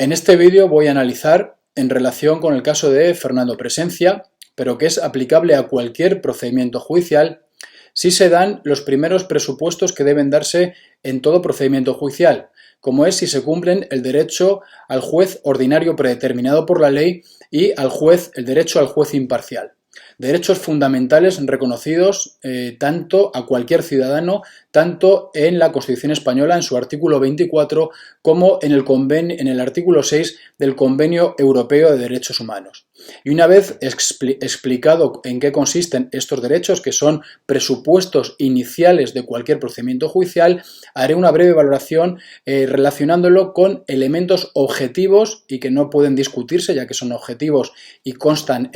En este vídeo voy a analizar en relación con el caso de Fernando Presencia, pero que es aplicable a cualquier procedimiento judicial, si se dan los primeros presupuestos que deben darse en todo procedimiento judicial, como es si se cumplen el derecho al juez ordinario predeterminado por la ley y el derecho al juez imparcial. Derechos fundamentales reconocidos tanto a cualquier ciudadano, tanto en la Constitución española en su artículo 24 como en el artículo 6 del Convenio Europeo de Derechos Humanos. Y una vez explicado en qué consisten estos derechos, que son presupuestos iniciales de cualquier procedimiento judicial, haré una breve valoración relacionándolo con elementos objetivos y que no pueden discutirse, ya que son objetivos y constan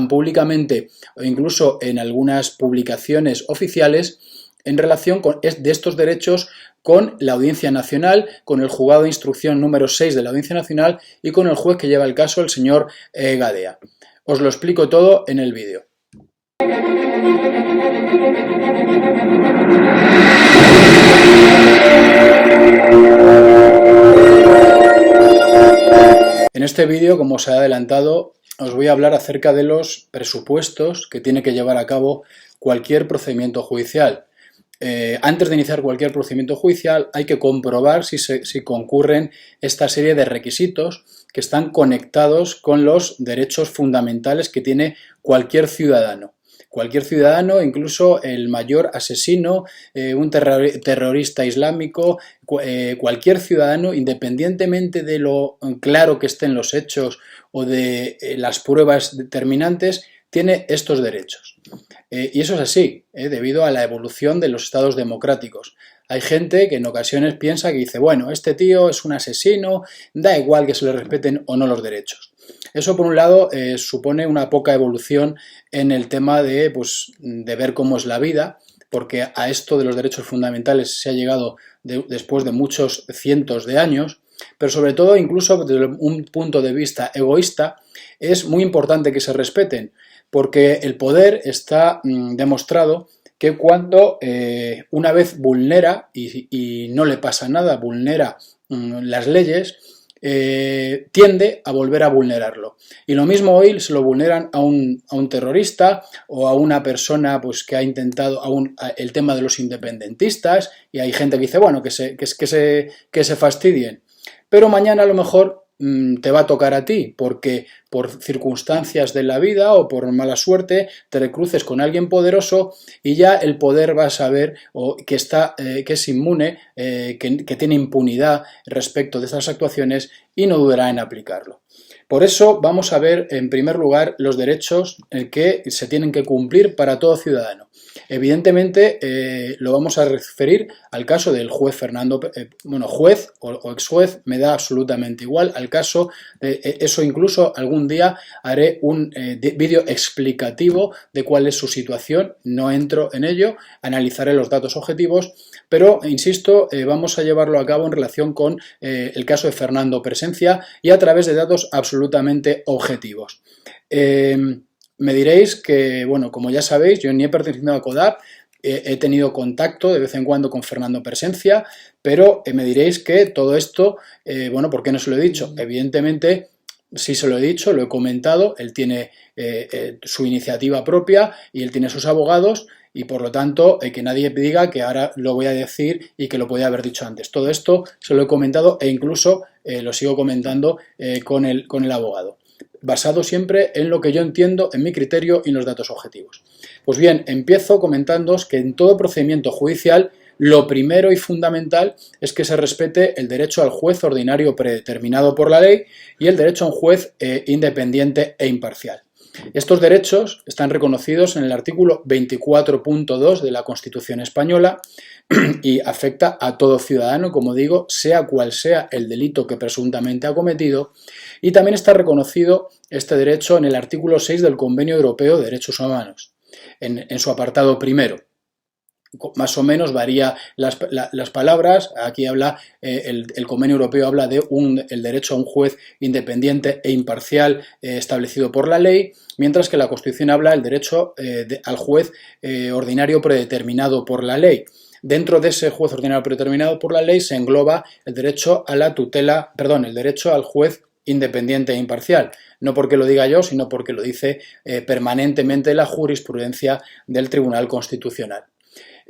públicamente o incluso en algunas publicaciones oficiales, en relación de estos derechos con la Audiencia Nacional, con el Juzgado de Instrucción número 6 de la Audiencia Nacional y con el juez que lleva el caso, el señor Gadea. Os lo explico todo en el vídeo. En este vídeo, como os he adelantado, os voy a hablar acerca de los presupuestos que tiene que llevar a cabo cualquier procedimiento judicial. Antes de iniciar cualquier procedimiento judicial hay que comprobar si concurren esta serie de requisitos que están conectados con los derechos fundamentales que tiene cualquier ciudadano. Cualquier ciudadano, incluso el mayor asesino, un terrorista islámico, cualquier ciudadano, independientemente de lo claro que estén los hechos o de las pruebas determinantes, tiene estos derechos. Y eso es así, debido a la evolución de los estados democráticos. Hay gente que en ocasiones piensa que dice, bueno, este tío es un asesino, da igual que se le respeten o no los derechos. Eso, por un lado, supone una poca evolución en el tema de ver cómo es la vida, porque a esto de los derechos fundamentales se ha llegado después de muchos cientos de años, pero sobre todo, incluso desde un punto de vista egoísta, es muy importante que se respeten, porque el poder está demostrado que cuando una vez vulnera y no le pasa nada, vulnera las leyes, tiende a volver a vulnerarlo. Y lo mismo hoy se lo vulneran a un terrorista o a una persona que ha intentado el tema de los independentistas, y hay gente que dice, bueno, que se fastidien. Pero mañana a lo mejor te va a tocar a ti, porque por circunstancias de la vida o por mala suerte te cruces con alguien poderoso y ya el poder va a saber que es inmune, que tiene impunidad respecto de estas actuaciones y no dudará en aplicarlo. Por eso vamos a ver en primer lugar los derechos que se tienen que cumplir para todo ciudadano. Evidentemente lo vamos a referir al caso del juez Fernando, juez o ex juez, me da absolutamente igual al caso, eso incluso algún día haré un vídeo explicativo de cuál es su situación, no entro en ello, analizaré los datos objetivos, pero insisto, vamos a llevarlo a cabo en relación con el caso de Fernando Presencia y a través de datos absolutamente objetivos. Me diréis que, bueno, como ya sabéis, yo ni he pertenecido a CODAP, he tenido contacto de vez en cuando con Fernando Presencia, pero me diréis que todo esto, ¿por qué no se lo he dicho? Evidentemente, sí se lo he dicho, lo he comentado, él tiene su iniciativa propia y él tiene sus abogados y por lo tanto que nadie diga que ahora lo voy a decir y que lo podía haber dicho antes. Todo esto se lo he comentado e incluso lo sigo comentando con el abogado, basado siempre en lo que yo entiendo, en mi criterio y en los datos objetivos. Pues bien, empiezo comentándoos que en todo procedimiento judicial lo primero y fundamental es que se respete el derecho al juez ordinario predeterminado por la ley y el derecho a un juez independiente e imparcial. Estos derechos están reconocidos en el artículo 24.2 de la Constitución española y afecta a todo ciudadano, como digo, sea cual sea el delito que presuntamente ha cometido, y también está reconocido este derecho en el artículo 6 del Convenio Europeo de Derechos Humanos, en su apartado primero. Más o menos varía las palabras. Aquí habla, el Convenio Europeo habla de el derecho a un juez independiente e imparcial establecido por la ley, mientras que la Constitución habla del derecho al juez ordinario predeterminado por la ley. dentro de ese juez ordinario predeterminado por la ley se engloba el derecho a la tutela, perdón, el derecho al juez independiente e imparcial. No porque lo diga yo, sino porque lo dice permanentemente la jurisprudencia del Tribunal Constitucional.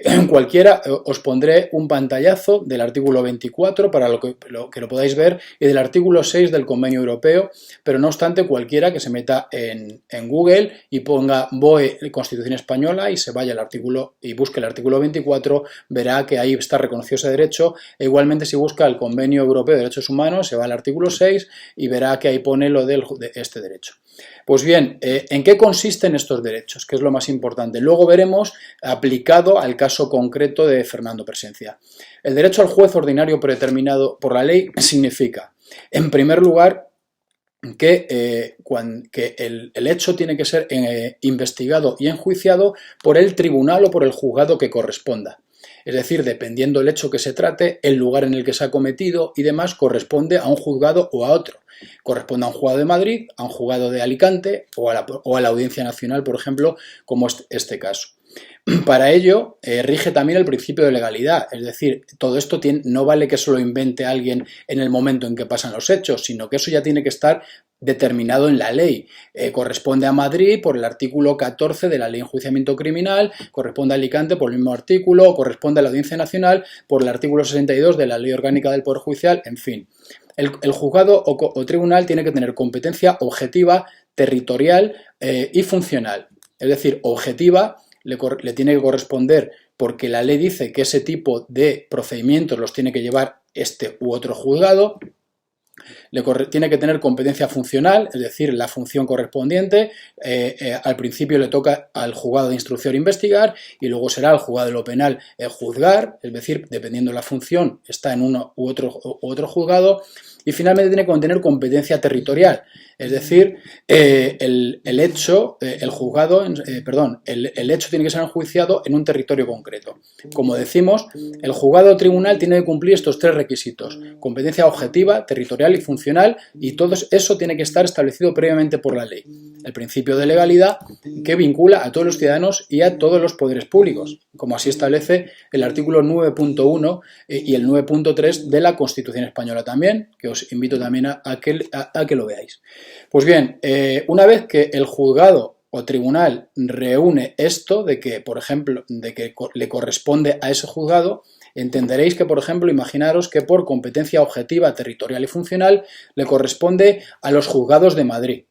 En cualquiera os pondré un pantallazo del artículo 24 para que lo podáis ver y del artículo 6 del Convenio Europeo, pero no obstante cualquiera que se meta en Google y ponga BOE Constitución Española y se vaya al artículo y busque el artículo 24, verá que ahí está reconocido ese derecho, e igualmente si busca el Convenio Europeo de Derechos Humanos se va al artículo 6 y verá que ahí pone lo de este derecho. Pues bien, ¿en qué consisten estos derechos? Que es lo más importante. Luego veremos aplicado al caso concreto de Fernando Presencia. El derecho al juez ordinario predeterminado por la ley significa, en primer lugar, que el hecho tiene que ser investigado y enjuiciado por el tribunal o por el juzgado que corresponda. Es decir, dependiendo del hecho que se trate, el lugar en el que se ha cometido y demás corresponde a un juzgado o a otro. Corresponde a un juzgado de Madrid, a un juzgado de Alicante o a la Audiencia Nacional, por ejemplo, como este caso. Para ello, rige también el principio de legalidad, es decir, todo esto no vale que se lo invente alguien en el momento en que pasan los hechos, sino que eso ya tiene que estar determinado en la ley. Corresponde a Madrid por el artículo 14 de la Ley de Enjuiciamiento Criminal, corresponde a Alicante por el mismo artículo, corresponde a la Audiencia Nacional por el artículo 62 de la Ley Orgánica del Poder Judicial, en fin. El juzgado o tribunal tiene que tener competencia objetiva, territorial y funcional. Es decir, objetiva le tiene que corresponder porque la ley dice que ese tipo de procedimientos los tiene que llevar este u otro juzgado. Tiene que tener competencia funcional, es decir, la función correspondiente. Al principio le toca al juzgado de instrucción investigar y luego será al juzgado de lo penal juzgar, es decir, dependiendo de la función, está en uno u otro juzgado. Y finalmente tiene que tener competencia territorial, es decir, el hecho tiene que ser enjuiciado en un territorio concreto. Como decimos, el juzgado o tribunal tiene que cumplir estos tres requisitos: competencia objetiva, territorial y funcional, y todo eso tiene que estar establecido previamente por la ley. El principio de legalidad que vincula a todos los ciudadanos y a todos los poderes públicos, como así establece el artículo 9.1 y el 9.3 de la Constitución Española también, que os invito también a que lo veáis. Pues bien, una vez que el juzgado o tribunal reúne esto de que, por ejemplo, de que le corresponde a ese juzgado, entenderéis que, por ejemplo, imaginaros que por competencia objetiva, territorial y funcional le corresponde a los juzgados de Madrid.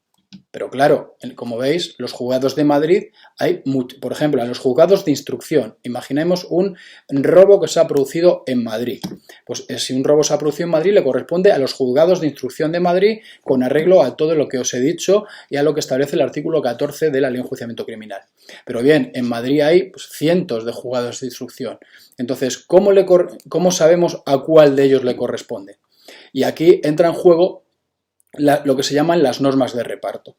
Pero claro, como veis, los juzgados de Madrid hay, por ejemplo, a los juzgados de instrucción. Imaginemos un robo que se ha producido en Madrid. Pues si un robo se ha producido en Madrid, le corresponde a los juzgados de instrucción de Madrid con arreglo a todo lo que os he dicho y a lo que establece el artículo 14 de la Ley de Enjuiciamiento Criminal. Pero bien, en Madrid hay cientos de juzgados de instrucción. Entonces, ¿cómo sabemos a cuál de ellos le corresponde? Y aquí entra en juego lo que se llaman las normas de reparto.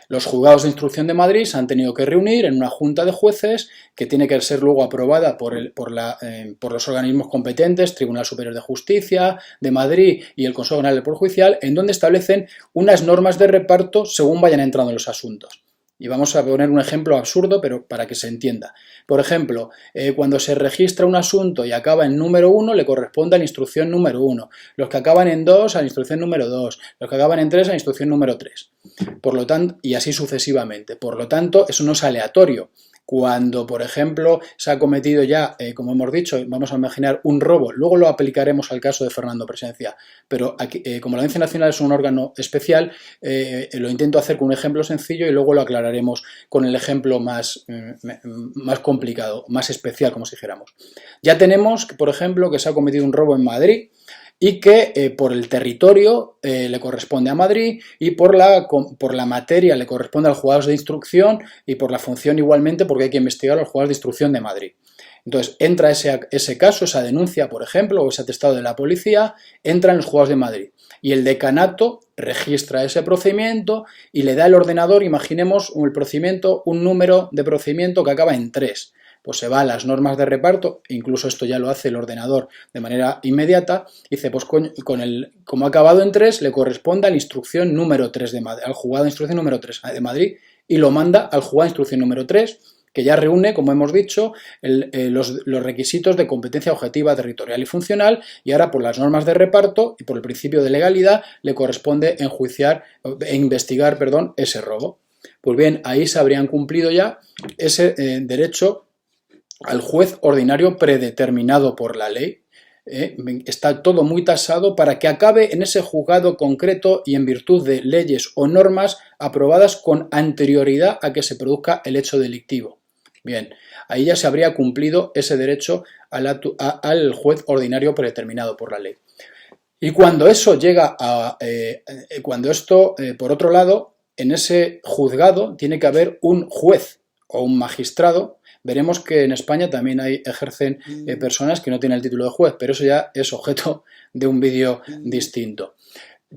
Los juzgados de instrucción de Madrid se han tenido que reunir en una junta de jueces que tiene que ser luego aprobada por los organismos competentes, Tribunal Superior de Justicia de Madrid y el Consejo General del Poder Judicial, en donde establecen unas normas de reparto según vayan entrando los asuntos. Y vamos a poner un ejemplo absurdo, pero para que se entienda. Por ejemplo, cuando se registra un asunto y acaba en número 1, le corresponde a la instrucción número 1. Los que acaban en 2, a la instrucción número 2. Los que acaban en 3, a la instrucción número 3. Por lo tanto, y así sucesivamente. Por lo tanto, eso no es aleatorio. Cuando, por ejemplo, se ha cometido ya, como hemos dicho, vamos a imaginar un robo, luego lo aplicaremos al caso de Fernando Presencia, pero aquí, como la Audiencia Nacional es un órgano especial, lo intento hacer con un ejemplo sencillo y luego lo aclararemos con el ejemplo más complicado, más especial, como si dijéramos. Ya tenemos, por ejemplo, que se ha cometido un robo en Madrid y que por el territorio le corresponde a Madrid y por la materia le corresponde a los juzgados de instrucción y por la función igualmente porque hay que investigar a los juzgados de instrucción de Madrid. Entonces entra ese caso, esa denuncia, por ejemplo, o ese atestado de la policía, entra en los juzgados de Madrid y el decanato registra ese procedimiento y le da al ordenador, imaginemos el procedimiento, un número de procedimiento que acaba en 3. Pues se va a las normas de reparto, incluso esto ya lo hace el ordenador de manera inmediata, y dice, pues como ha acabado en 3, le corresponde a la instrucción número 3 de Madrid, al juzgado de instrucción número 3 de Madrid, y lo manda al juzgado de instrucción número 3, que ya reúne, como hemos dicho, los requisitos de competencia objetiva, territorial y funcional, y ahora por las normas de reparto y por el principio de legalidad le corresponde investigar ese robo. Pues bien, ahí se habrían cumplido ya ese derecho al juez ordinario predeterminado por la ley. Está todo muy tasado para que acabe en ese juzgado concreto y en virtud de leyes o normas aprobadas con anterioridad a que se produzca el hecho delictivo. Bien, ahí ya se habría cumplido ese derecho al juez ordinario predeterminado por la ley. Y cuando eso llega por otro lado, en ese juzgado tiene que haber un juez o un magistrado. Veremos que en España también ejercen personas que no tienen el título de juez, pero eso ya es objeto de un vídeo distinto.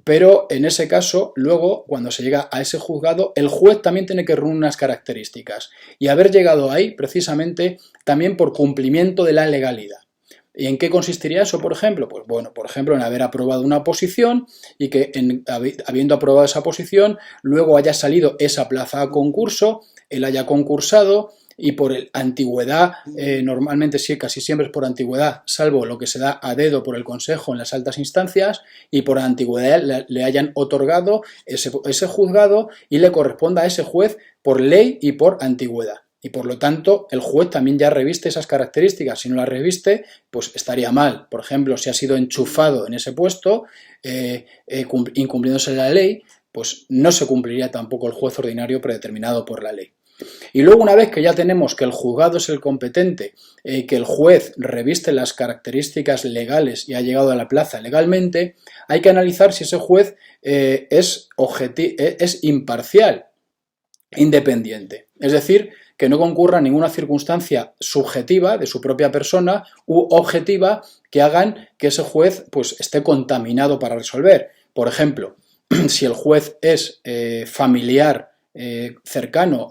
Pero en ese caso, luego, cuando se llega a ese juzgado, el juez también tiene que reunir unas características y haber llegado ahí precisamente también por cumplimiento de la legalidad. ¿Y en qué consistiría eso, por ejemplo? Pues bueno, por ejemplo, en haber aprobado una posición y que habiendo aprobado esa posición, luego haya salido esa plaza a concurso, él haya concursado y por antigüedad, normalmente sí, casi siempre es por antigüedad, salvo lo que se da a dedo por el Consejo en las altas instancias, y por antigüedad le hayan otorgado ese juzgado y le corresponda a ese juez por ley y por antigüedad. Y por lo tanto, el juez también ya reviste esas características. Si no las reviste, pues estaría mal. Por ejemplo, si ha sido enchufado en ese puesto, incumpliéndose la ley, pues no se cumpliría tampoco el juez ordinario predeterminado por la ley. Y luego, una vez que ya tenemos que el juzgado es el competente, que el juez reviste las características legales y ha llegado a la plaza legalmente, hay que analizar si ese juez es imparcial, independiente. Es decir, que no concurra ninguna circunstancia subjetiva de su propia persona u objetiva que hagan que ese juez pues, esté contaminado para resolver. Por ejemplo, si el juez es familiar, cercano,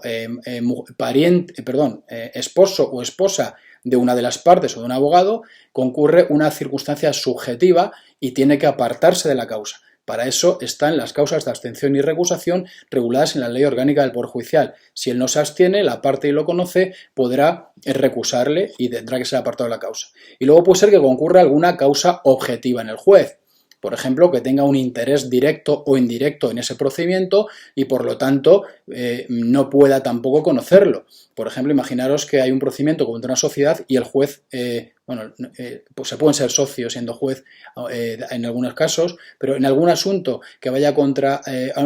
esposo o esposa de una de las partes o de un abogado, concurre una circunstancia subjetiva y tiene que apartarse de la causa. Para eso están las causas de abstención y recusación reguladas en la Ley Orgánica del Poder Judicial. Si él no se abstiene, la parte y lo conoce, podrá recusarle y tendrá que ser apartado de la causa. Y luego puede ser que concurra alguna causa objetiva en el juez. Por ejemplo, que tenga un interés directo o indirecto en ese procedimiento y por lo tanto no pueda tampoco conocerlo. Por ejemplo, imaginaros que hay un procedimiento contra una sociedad y el juez, pues se pueden ser socios siendo juez en algunos casos, pero en algún asunto que vaya contra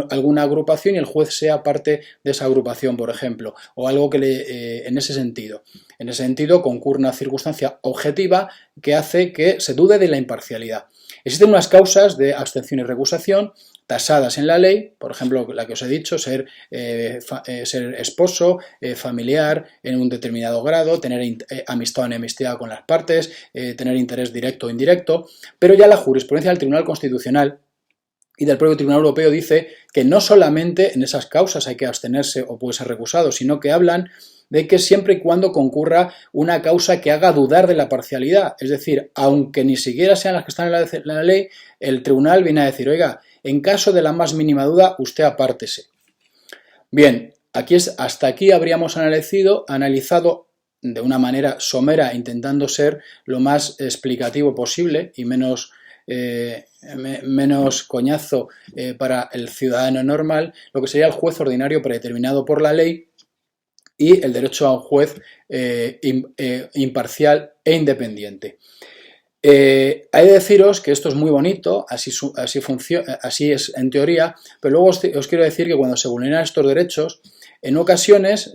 alguna agrupación y el juez sea parte de esa agrupación, por ejemplo, o algo que en ese sentido. En ese sentido concurre una circunstancia objetiva que hace que se dude de la imparcialidad. Existen unas causas de abstención y recusación tasadas en la ley, por ejemplo, la que os he dicho, ser esposo, familiar en un determinado grado, tener amistad o enemistad con las partes, tener interés directo o indirecto, pero ya la jurisprudencia del Tribunal Constitucional y del propio Tribunal Europeo dice que no solamente en esas causas hay que abstenerse o puede ser recusado, sino que hablan de que siempre y cuando concurra una causa que haga dudar de la parcialidad. Es decir, aunque ni siquiera sean las que están en la ley, el tribunal viene a decir, oiga, en caso de la más mínima duda, usted apártese. Bien, hasta aquí habríamos analizado de una manera somera, intentando ser lo más explicativo posible y menos coñazo para el ciudadano normal, lo que sería el juez ordinario predeterminado por la ley y el derecho a un juez imparcial e independiente. Hay de deciros que esto es muy bonito, así es en teoría, pero luego os quiero decir que cuando se vulneran estos derechos, en ocasiones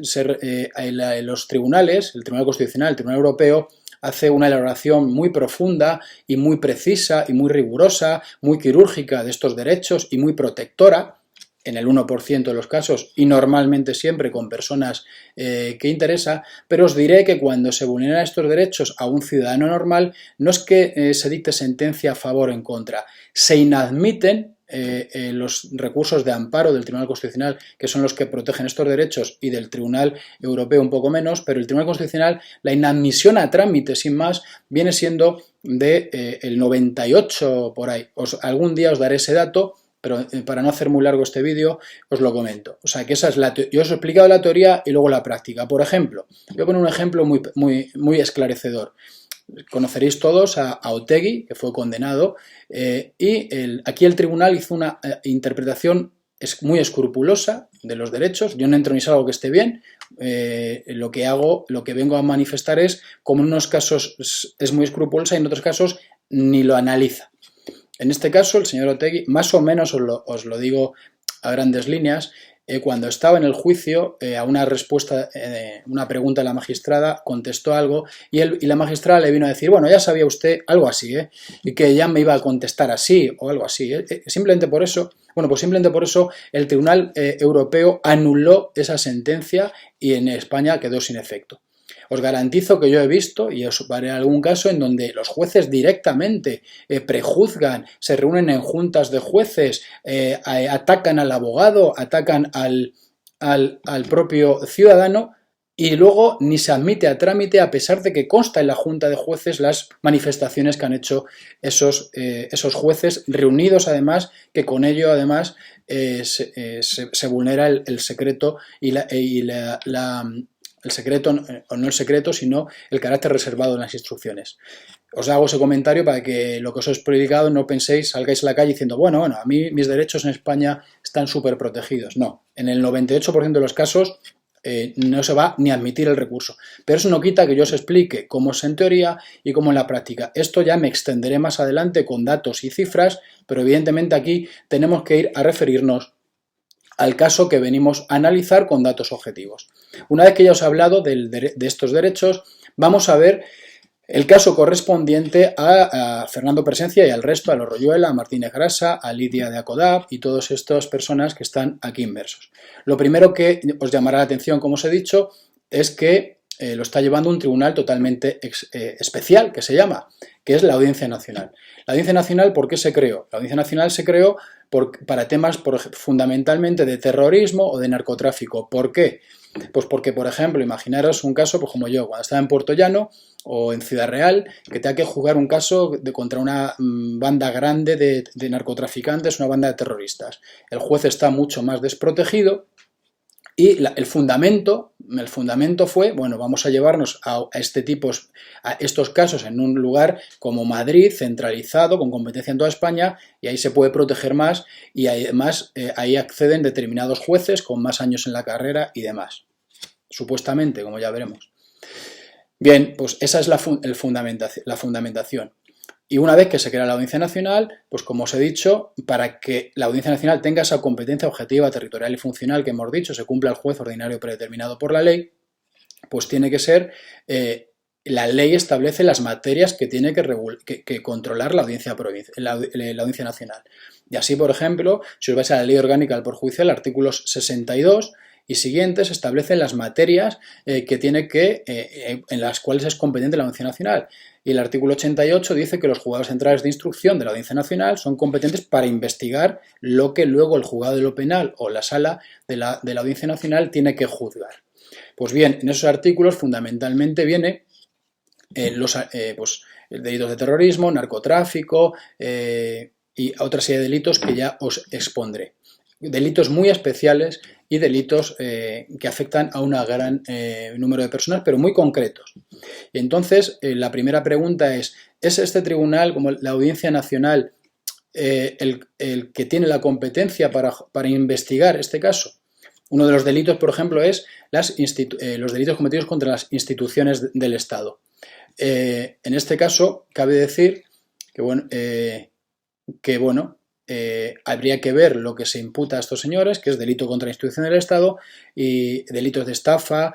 los tribunales, el Tribunal Constitucional, el Tribunal Europeo, hace una elaboración muy profunda y muy precisa y muy rigurosa, muy quirúrgica de estos derechos y muy protectora, en el 1% de los casos y normalmente siempre con personas que interesa, pero os diré que cuando se vulneran estos derechos a un ciudadano normal no es que se dicte sentencia a favor o en contra, se inadmiten los recursos de amparo del Tribunal Constitucional, que son los que protegen estos derechos, y del Tribunal Europeo un poco menos, pero el Tribunal Constitucional, la inadmisión a trámite sin más viene siendo de el 98 por ahí. Algún día os daré ese dato. pero para no hacer muy largo este vídeo os lo comento. O sea que esa es yo os he explicado la teoría y luego la práctica. Por ejemplo, voy a poner un ejemplo muy esclarecedor. Conoceréis todos a Otegi, que fue condenado, y aquí el tribunal hizo una interpretación muy escrupulosa de los derechos. Yo no entro ni salgo que esté bien. Lo que vengo a manifestar es como en unos casos es muy escrupulosa y en otros casos ni lo analiza. En este caso, el señor Otegi, más o menos os lo digo a grandes líneas, cuando estaba en el juicio, a una respuesta, una pregunta de la magistrada, contestó algo y la magistrada le vino a decir, bueno, ya sabía usted algo así, y que ya me iba a contestar así o algo así. Simplemente por eso, el Tribunal Europeo anuló esa sentencia y en España quedó sin efecto. Os garantizo que yo he visto, y os daré algún caso, en donde los jueces directamente prejuzgan, se reúnen en juntas de jueces, atacan al abogado, atacan al propio ciudadano y luego ni se admite a trámite a pesar de que consta en la junta de jueces las manifestaciones que han hecho esos jueces reunidos además, que con ello además se vulnera el secreto el secreto, o no el secreto, sino el carácter reservado en las instrucciones. Os hago ese comentario para que lo que os he explicado no penséis, salgáis a la calle diciendo, bueno, a mí mis derechos en España están súper protegidos. No, en el 98% de los casos no se va ni a admitir el recurso. Pero eso no quita que yo os explique cómo es en teoría y cómo en la práctica. Esto ya me extenderé más adelante con datos y cifras, pero evidentemente aquí tenemos que ir a referirnos al caso que venimos a analizar con datos objetivos. Una vez que ya os he hablado de estos derechos, vamos a ver el caso correspondiente a Fernando Presencia y al resto, a los Royuela, a Martínez Grasa, a Lidia de Acodab y todas estas personas que están aquí inmersos. Lo primero que os llamará la atención, como os he dicho, es que lo está llevando un tribunal totalmente especial, que se llama, que es la Audiencia Nacional. La Audiencia Nacional, ¿por qué se creó? La Audiencia Nacional se creó para temas fundamentalmente de terrorismo o de narcotráfico. ¿Por qué? Pues porque, por ejemplo, imaginaros un caso pues como yo, cuando estaba en Puerto Llano o en Ciudad Real, que tenga que jugar un caso contra una banda grande de narcotraficantes, una banda de terroristas. El juez está mucho más desprotegido. Y el fundamento fue, bueno, vamos a llevarnos a estos casos en un lugar como Madrid, centralizado, con competencia en toda España, y ahí se puede proteger más y además ahí acceden determinados jueces con más años en la carrera y demás. Supuestamente, como ya veremos. Bien, pues esa es la fundamentación. Y una vez que se crea la Audiencia Nacional, pues como os he dicho, para que la Audiencia Nacional tenga esa competencia objetiva, territorial y funcional que hemos dicho, se cumpla el juez ordinario predeterminado por la ley, pues tiene que ser, la ley establece las materias que tiene que controlar la Audiencia Nacional. Y así, por ejemplo, si os vais a la Ley Orgánica del Poder Judicial, artículos 62 y siguientes establecen las materias en las cuales es competente la Audiencia Nacional. Y el artículo 88 dice que los juzgados centrales de instrucción de la Audiencia Nacional son competentes para investigar lo que luego el juzgado de lo penal o la sala de la Audiencia Nacional tiene que juzgar. Pues bien, en esos artículos fundamentalmente viene delitos de terrorismo, narcotráfico y otra serie de delitos que ya os expondré. Delitos muy especiales y delitos que afectan a un gran número de personas, pero muy concretos. Y entonces, la primera pregunta ¿es este tribunal, como la Audiencia Nacional, el que tiene la competencia para investigar este caso? Uno de los delitos, por ejemplo, es los delitos cometidos contra las instituciones del Estado. En este caso, cabe decir que habría que ver lo que se imputa a estos señores, que es delito contra la institución del Estado y delitos de estafa,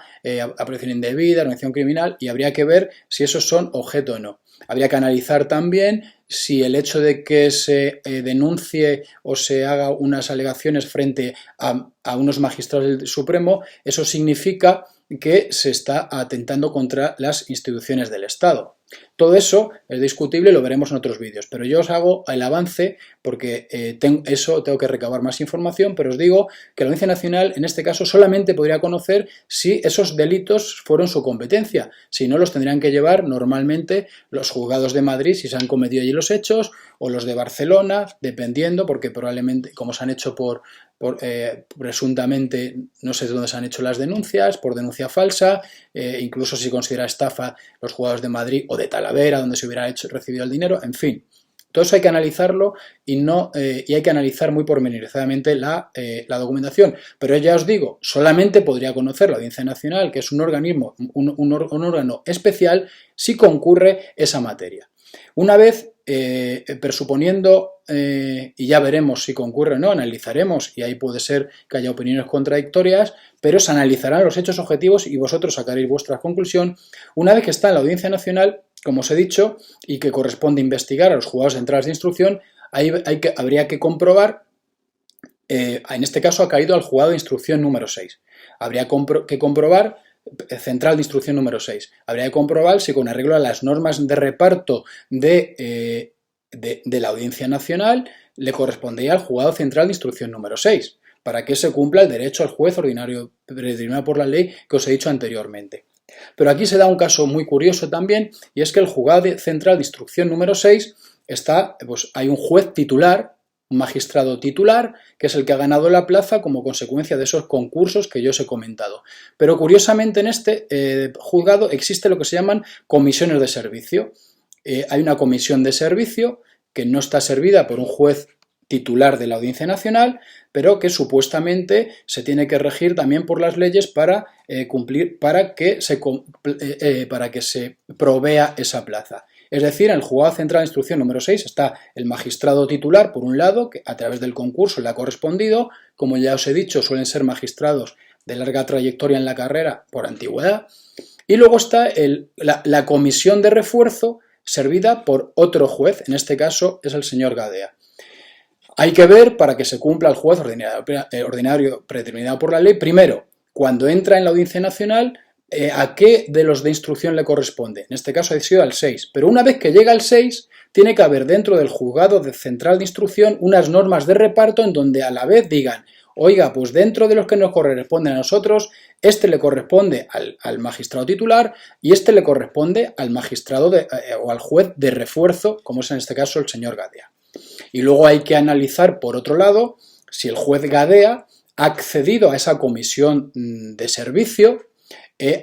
apropiación indebida, organización criminal, y habría que ver si esos son objeto o no. Habría que analizar también si el hecho de que se denuncie o se haga unas alegaciones frente a unos magistrados del Supremo, eso significa que se está atentando contra las instituciones del Estado. Todo eso es discutible y lo veremos en otros vídeos, pero yo os hago el avance porque tengo que recabar más información, pero os digo que la Audiencia Nacional en este caso solamente podría conocer si esos delitos fueron su competencia, si no los tendrían que llevar normalmente los los juzgados de Madrid si se han cometido allí los hechos, o los de Barcelona, dependiendo, porque probablemente, como se han hecho presuntamente, no sé de dónde se han hecho las denuncias, por denuncia falsa, incluso si considera estafa los juzgados de Madrid o de Talavera, donde se hubiera recibido el dinero, en fin. Todo eso hay que analizarlo y hay que analizar muy pormenorizadamente la documentación. Pero ya os digo, solamente podría conocer la Audiencia Nacional, que es un organismo, un órgano especial, si concurre esa materia. Una vez, presuponiendo, y ya veremos si concurre o no, analizaremos, y ahí puede ser que haya opiniones contradictorias, pero se analizarán los hechos objetivos y vosotros sacaréis vuestra conclusión. Una vez que está en la Audiencia Nacional, como os he dicho, y que corresponde investigar a los juzgados centrales de instrucción, habría que comprobar, en este caso ha caído al juzgado de instrucción número 6. Habría que comprobar, central de instrucción número 6, habría que comprobar si con arreglo a las normas de reparto de la Audiencia Nacional le correspondía al juzgado central de instrucción número 6, para que se cumpla el derecho al juez ordinario predeterminado por la ley que os he dicho anteriormente. Pero aquí se da un caso muy curioso también, y es que el juzgado central de instrucción número 6 hay un juez titular, un magistrado titular, que es el que ha ganado la plaza como consecuencia de esos concursos que yo os he comentado. Pero curiosamente en este juzgado existe lo que se llaman comisiones de servicio. Hay una comisión de servicio que no está servida por un juez titular de la Audiencia Nacional, pero que supuestamente se tiene que regir también por las leyes para que se provea esa plaza. Es decir, en el juzgado central de instrucción número 6 está el magistrado titular, por un lado, que a través del concurso le ha correspondido. Como ya os he dicho, suelen ser magistrados de larga trayectoria en la carrera por antigüedad. Y luego está la comisión de refuerzo servida por otro juez, en este caso es el señor Gadea. Hay que ver, para que se cumpla el juez ordinario predeterminado por la ley, primero, cuando entra en la Audiencia Nacional, a qué de los de instrucción le corresponde. En este caso ha sido al 6. Pero una vez que llega al 6, tiene que haber dentro del juzgado central de instrucción unas normas de reparto en donde a la vez digan, oiga, pues dentro de los que nos corresponden a nosotros, este le corresponde al magistrado titular y este le corresponde al magistrado o al juez de refuerzo, como es en este caso el señor Gadea. Y luego hay que analizar, por otro lado, si el juez Gadea ha accedido a esa comisión de servicio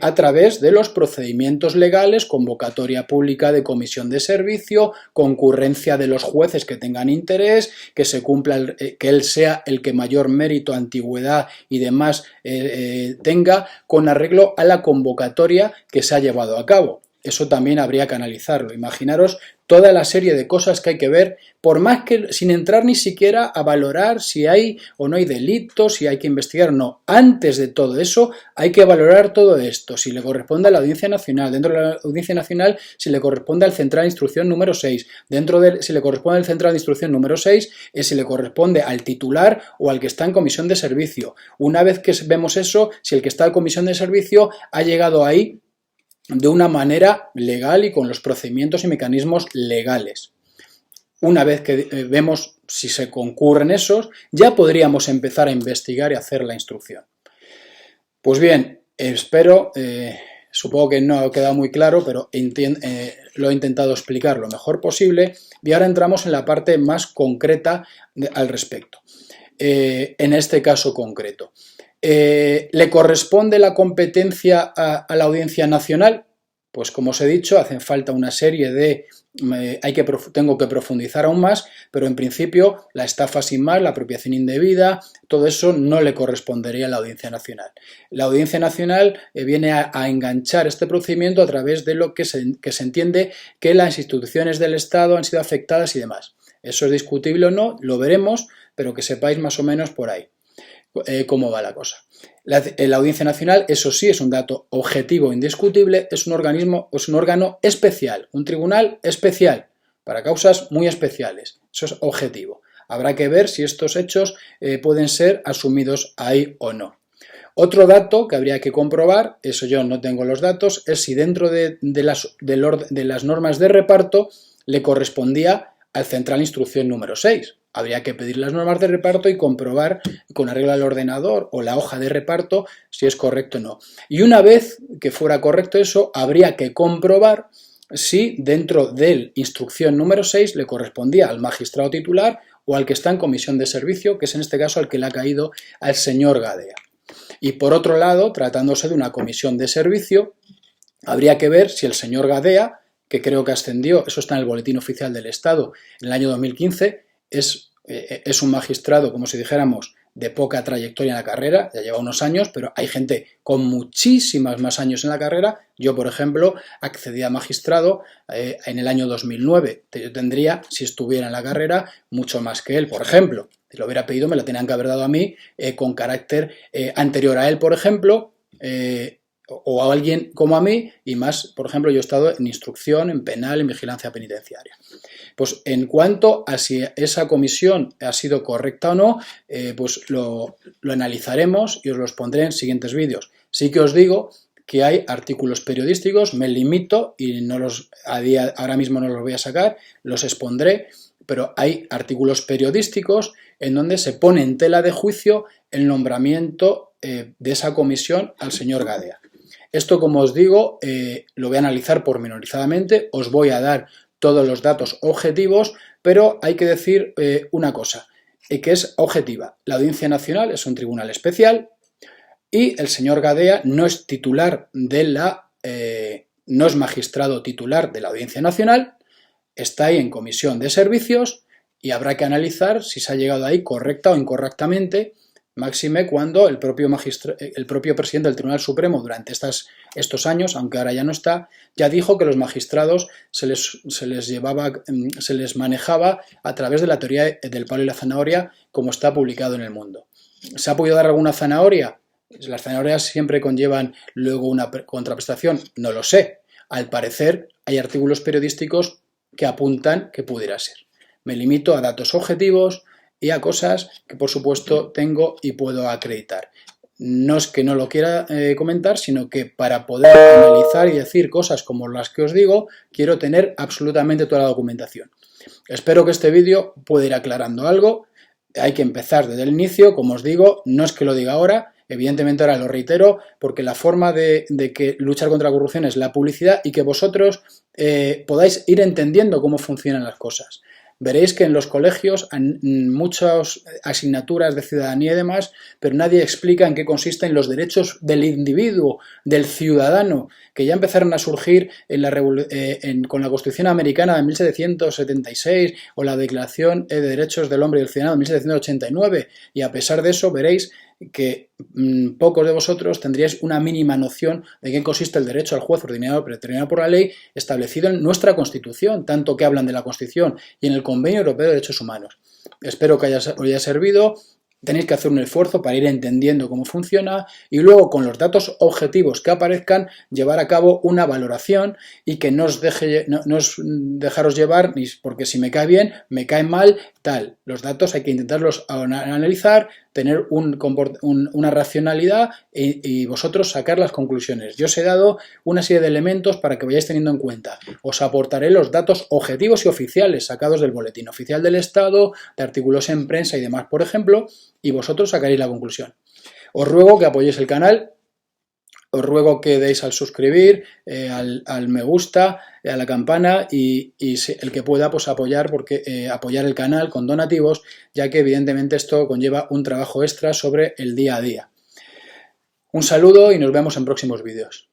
a través de los procedimientos legales, convocatoria pública de comisión de servicio, concurrencia de los jueces que tengan interés, que se cumpla, que él sea el que mayor mérito, antigüedad y demás tenga, con arreglo a la convocatoria que se ha llevado a cabo. Eso también habría que analizarlo. Imaginaros toda la serie de cosas que hay que ver, por más que sin entrar ni siquiera a valorar si hay o no hay delitos, si hay que investigar o no. Antes de todo eso hay que valorar todo esto, si le corresponde a la Audiencia Nacional, dentro de la Audiencia Nacional si le corresponde al Central de Instrucción número 6, si le corresponde al Central de Instrucción número 6, si le corresponde al titular o al que está en comisión de servicio. Una vez que vemos eso, si el que está en comisión de servicio ha llegado ahí de una manera legal y con los procedimientos y mecanismos legales. Una vez que vemos si se concurren esos, ya podríamos empezar a investigar y hacer la instrucción. Pues bien, espero, supongo que no ha quedado muy claro, pero lo he intentado explicar lo mejor posible y ahora entramos en la parte más concreta al respecto. En este caso concreto. ¿Le corresponde la competencia a la Audiencia Nacional? Pues como os he dicho, hacen falta una serie de... tengo que profundizar aún más, pero en principio la estafa sin más, la apropiación indebida, todo eso no le correspondería a la Audiencia Nacional. La Audiencia Nacional viene a enganchar este procedimiento a través de lo que se entiende que las instituciones del Estado han sido afectadas y demás. Eso es discutible o no, lo veremos, pero que sepáis más o menos por ahí cómo va la cosa. La Audiencia Nacional, eso sí, es un dato objetivo indiscutible, es un órgano especial, un tribunal especial, para causas muy especiales. Eso es objetivo. Habrá que ver si estos hechos pueden ser asumidos ahí o no. Otro dato que habría que comprobar, eso yo no tengo los datos, es si dentro de las normas de reparto le correspondía al Central Instrucción número 6. Habría que pedir las normas de reparto y comprobar con arreglo al ordenador o la hoja de reparto si es correcto o no. Y una vez que fuera correcto eso, habría que comprobar si dentro de instrucción número 6 le correspondía al magistrado titular o al que está en comisión de servicio, que es en este caso al que le ha caído al señor Gadea. Y por otro lado, tratándose de una comisión de servicio, habría que ver si el señor Gadea, que creo que ascendió, eso está en el Boletín Oficial del Estado, en el año 2015, es un magistrado, como si dijéramos, de poca trayectoria en la carrera, ya lleva unos años, pero hay gente con muchísimas más años en la carrera. Yo, por ejemplo, accedí a magistrado en el año 2009. Yo tendría, si estuviera en la carrera, mucho más que él, por ejemplo. Si lo hubiera pedido, me lo tenían que haber dado a mí con carácter anterior a él, por ejemplo, o a alguien como a mí, y más, por ejemplo, yo he estado en instrucción, en penal, en vigilancia penitenciaria. Pues en cuanto a si esa comisión ha sido correcta o no, pues lo analizaremos y os los pondré en siguientes vídeos. Sí que os digo que hay artículos periodísticos, me limito y no los ahora mismo no los voy a sacar, los expondré, pero hay artículos periodísticos en donde se pone en tela de juicio el nombramiento de esa comisión al señor Gadea. Esto, como os digo, lo voy a analizar pormenorizadamente, os voy a dar todos los datos objetivos, pero hay que decir una cosa, que es objetiva. La Audiencia Nacional es un tribunal especial y el señor Gadea no es titular de no es magistrado titular de la Audiencia Nacional, está ahí en comisión de servicios y habrá que analizar si se ha llegado ahí correcta o incorrectamente, máxime cuando el propio presidente del Tribunal Supremo durante estos años, aunque ahora ya no está, ya dijo que los magistrados se les manejaba a través de la teoría del palo y la zanahoria, como está publicado en El Mundo. ¿Se ha podido dar alguna zanahoria? Las zanahorias siempre conllevan luego una contraprestación, no lo sé. Al parecer hay artículos periodísticos que apuntan que pudiera ser. Me limito a datos objetivos y a cosas que, por supuesto, tengo y puedo acreditar. No es que no lo quiera comentar, sino que para poder analizar y decir cosas como las que os digo, quiero tener absolutamente toda la documentación. Espero que este vídeo pueda ir aclarando algo. Hay que empezar desde el inicio, como os digo, no es que lo diga ahora, evidentemente ahora lo reitero, porque la forma de que luchar contra la corrupción es la publicidad y que vosotros podáis ir entendiendo cómo funcionan las cosas. Veréis que en los colegios hay muchas asignaturas de ciudadanía y demás, pero nadie explica en qué consisten los derechos del individuo, del ciudadano, que ya empezaron a surgir con la Constitución Americana de 1776 o la Declaración de Derechos del Hombre y del Ciudadano de 1789, y a pesar de eso veréis que pocos de vosotros tendríais una mínima noción de qué consiste el derecho al juez ordinario predeterminado por la ley establecido en nuestra Constitución, tanto que hablan de la Constitución y en el Convenio Europeo de Derechos Humanos. Espero que os haya servido. Tenéis que hacer un esfuerzo para ir entendiendo cómo funciona y luego con los datos objetivos que aparezcan llevar a cabo una valoración y que no os dejaros llevar porque si me cae bien, me cae mal, tal. Los datos hay que intentarlos analizar, tener una racionalidad y vosotros sacar las conclusiones. Yo os he dado una serie de elementos para que vayáis teniendo en cuenta. Os aportaré los datos objetivos y oficiales sacados del Boletín Oficial del Estado, de artículos en prensa y demás, por ejemplo, y vosotros sacaréis la conclusión. Os ruego que apoyéis el canal, os ruego que deis al suscribir, al me gusta, a la campana y el que pueda pues apoyar el canal con donativos, ya que evidentemente esto conlleva un trabajo extra sobre el día a día. Un saludo y nos vemos en próximos vídeos.